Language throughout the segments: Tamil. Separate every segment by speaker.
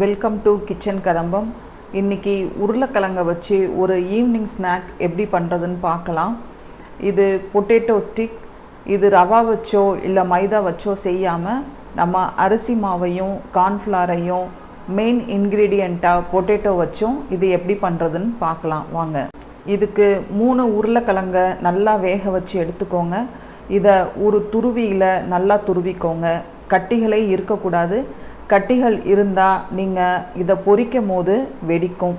Speaker 1: வெல்கம் டு கிச்சன் கதம்பம். இன்றைக்கி உருளைக்கிழங்க வச்சு ஒரு ஈவினிங் ஸ்நாக் எப்படி பண்ணுறதுன்னு பார்க்கலாம். இது பொட்டேட்டோ ஸ்டிக். இது ரவா வச்சோ இல்லை மைதா வச்சோ செய்யாமல் நம்ம அரிசி மாவையும் கார்ன்ஃப்ளவரையும் மெயின் இன்க்ரீடியண்ட்டாக பொட்டேட்டோ வச்சும் இது எப்படி பண்ணுறதுன்னு பார்க்கலாம் வாங்க. இதுக்கு 3 உருளைக்கிழங்க நல்லா வேக வச்சு எடுத்துக்கோங்க. இதை ஒரு துருவியில் நல்லா துருவிக்கோங்க. கட்டிகளே இருக்கக்கூடாது. கட்டிகள் இருந்தால் நீங்கள் இதை பொரிக்கும் போது வெடிக்கும்.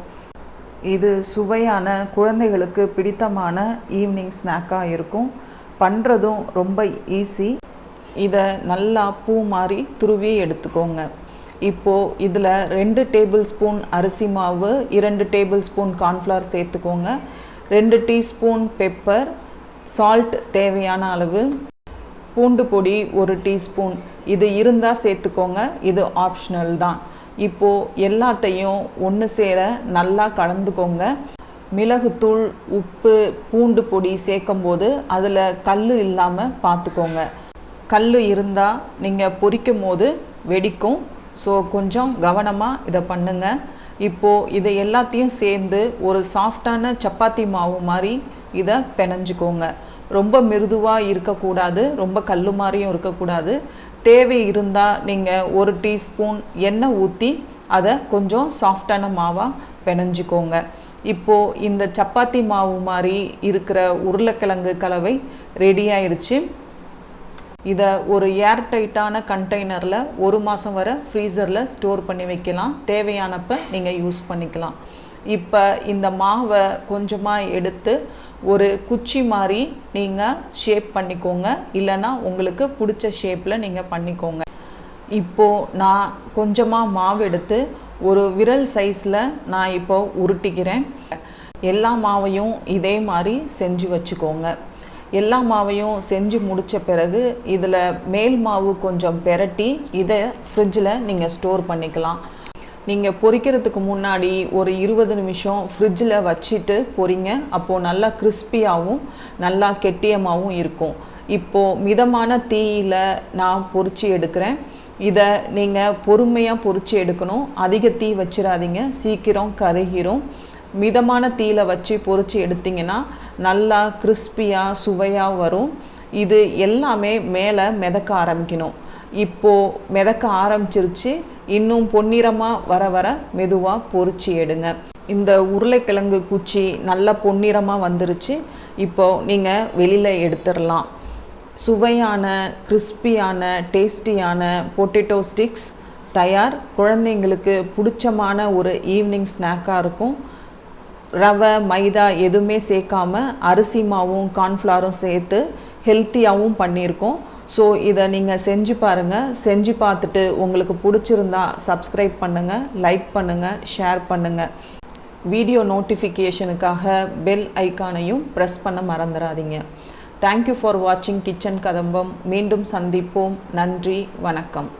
Speaker 1: இது சுவையான குழந்தைகளுக்கு பிடித்தமான ஈவினிங் ஸ்நாக்காக இருக்கும். பண்ணுறதும் ரொம்ப ஈஸி. இதை நல்லா பூ மாதிரி துருவி எடுத்துக்கோங்க. இப்போது இதில் 2 டேபிள் ஸ்பூன் அரிசி மாவு, 2 டேபிள் ஸ்பூன் கார்ன்ஃப்ளவர் சேர்த்துக்கோங்க. 2 டீஸ்பூன் பெப்பர், சால்ட் தேவையான அளவு, பூண்டு பொடி 1 டீஸ்பூன். இது இருந்தால் சேர்த்துக்கோங்க, இது ஆப்ஷனல் தான். இப்போது எல்லாத்தையும் ஒன்று சேர நல்லா கலந்துக்கோங்க. மிளகுத்தூள், உப்பு, பூண்டு பொடி சேர்க்கும்போது அதில் கல் இல்லாமல் பார்த்துக்கோங்க. கல் இருந்தால் நீங்கள் பொரிக்கும் போது வெடிக்கும். ஸோ கொஞ்சம் கவனமாக இதை பண்ணுங்கள். இப்போது இதை எல்லாத்தையும் சேர்ந்து ஒரு சாஃப்டான சப்பாத்தி மாவு மாதிரி இதை பிணைஞ்சிக்கோங்க. ரொம்ப மிருதுவாக இருக்கக்கூடாது, ரொம்ப கல் மாதிரியும் இருக்கக்கூடாது. தேவை இருந்தால் நீங்கள் 1 டீஸ்பூன் எண்ணெய் ஊற்றி அதை கொஞ்சம் சாஃப்டான மாவாக பிணைஞ்சிக்கோங்க. இப்போது இந்த சப்பாத்தி மாவு மாதிரி இருக்கிற உருளைக்கிழங்கு கலவை ரெடி ஆயிடுச்சு. இதை ஒரு ஏர்டைட்டான கண்டெய்னரில் 1 மாதம் வரை ஃப்ரீசரில் ஸ்டோர் பண்ணி வைக்கலாம். தேவையானப்போ நீங்கள் யூஸ் பண்ணிக்கலாம். இப்போ இந்த மாவை கொஞ்சமாக எடுத்து ஒரு குச்சி மாதிரி நீங்கள் ஷேப் பண்ணிக்கோங்க. இல்லைன்னா உங்களுக்கு பிடிச்ச ஷேப்பில் நீங்கள் பண்ணிக்கோங்க. இப்போது நான் கொஞ்சமாக மாவு எடுத்து ஒரு விரல் சைஸில் நான் இப்போ உருட்டிக்கிறேன். எல்லா மாவையும் இதே மாதிரி செஞ்சு வச்சுக்கோங்க. எல்லா மாவையும் செஞ்சு முடித்த பிறகு இதில் மேல் மாவு கொஞ்சம் பெரட்டி இதை ஃப்ரிட்ஜில் நீங்கள் ஸ்டோர் பண்ணிக்கலாம். நீங்கள் பொரிக்கிறதுக்கு முன்னாடி ஒரு 20 நிமிஷம் ஃப்ரிட்ஜில் வச்சுட்டு பொரிங்க. அப்போது நல்லா கிறிஸ்பியாகவும் நல்லா கெட்டியமாகவும் இருக்கும். இப்போது மிதமான தீயில் நான் பொரிச்சு எடுக்கிறேன். இதை நீங்கள் பொறுமையாக பொரிச்சு எடுக்கணும். அதிக தீ வச்சிடாதீங்க, சீக்கிரம் கருகிரும். மிதமான தீயில் வச்சு பொரிச்சு எடுத்திங்கன்னா நல்லா கிறிஸ்பியாக சுவையாக வரும். இது எல்லாமே மேலே மிதக்க ஆரம்பிக்கணும். இப்போது மிதக்க ஆரம்பிச்சிருச்சு. இன்னும் பொன்னிறமாக வர வர மெதுவாக பொரிச்சு எடுங்க. இந்த உருளைக்கிழங்கு குச்சி நல்லா பொன்னிறமாக வந்துருச்சு. இப்போது நீங்கள் வெளியில் எடுத்துடலாம். சுவையான கிறிஸ்பியான டேஸ்டியான பொட்டேட்டோ ஸ்டிக்ஸ் தயார். குழந்தைங்களுக்கு பிடிச்சமான ஒரு ஈவினிங் ஸ்நாக்காக இருக்கும். ரவை மைதா எதுவுமே சேர்க்காம அரிசி மாவும் கார்ன்ஃப்ளவரும் சேர்த்து ஹெல்த்தியாகவும் பண்ணியிருக்கோம். ஸோ இதை நீங்கள் செஞ்சு பாருங்கள். செஞ்சு பார்த்துட்டு உங்களுக்கு பிடிச்சிருந்தா சப்ஸ்கிரைப் பண்ணுங்கள், லைக் பண்ணுங்கள், ஷேர் பண்ணுங்கள். வீடியோ நோட்டிஃபிகேஷனுக்காக பெல் ஐக்கானையும் ப்ரெஸ் பண்ண மறந்துடாதீங்க. தேங்க்யூ ஃபார் வாட்சிங் கிச்சன் கதம்பம். மீண்டும் சந்திப்போம். நன்றி, வணக்கம்.